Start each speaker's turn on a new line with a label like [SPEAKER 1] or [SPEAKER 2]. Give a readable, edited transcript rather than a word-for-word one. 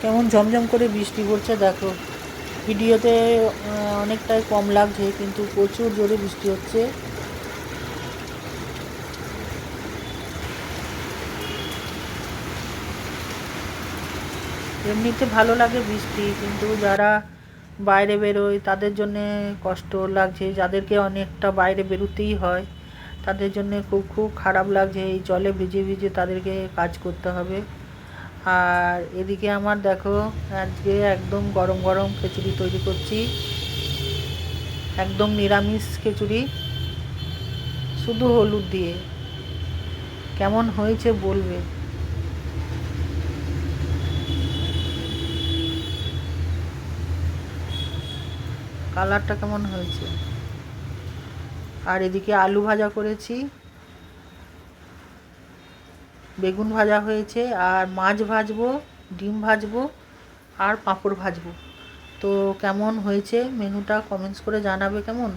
[SPEAKER 1] কেমন ঝমঝম করে বৃষ্টি পড়ছে দেখো। ভিডিওতে অনেকটাই কম লাগছে, কিন্তু প্রচুর জোরে বৃষ্টি হচ্ছে। এমনিতে ভালো লাগে বৃষ্টি, কিন্তু যারা বাইরে বেরোয় তাদের জন্যে কষ্ট লাগছে। যাদেরকে অনেকটা বাইরে বেরোতেই হয় তাদের জন্যে খুব খুব খারাপ লাগছে, এই জলে ভিজে ভিজে তাদেরকে কাজ করতে হবে। আর এদিকে আমার দেখো, আজকে একদম গরম গরম খিচুড়ি তৈরি করছি, একদম নিরামিষ খিচুড়ি, শুধু হলুদ দিয়ে। কেমন হয়েছে বলবে। কালারটা কেমন হয়েছে। আর এদিকে আলু ভাজা করেছি, বেগুন ভাজা হয়েছে, আর মাছ ভাজবো, ডিম ভাজবো, আর পাঁপড় ভাজবো। তো কেমন হয়েছে মেনুটা কমেন্টস করে জানাবে কেমন।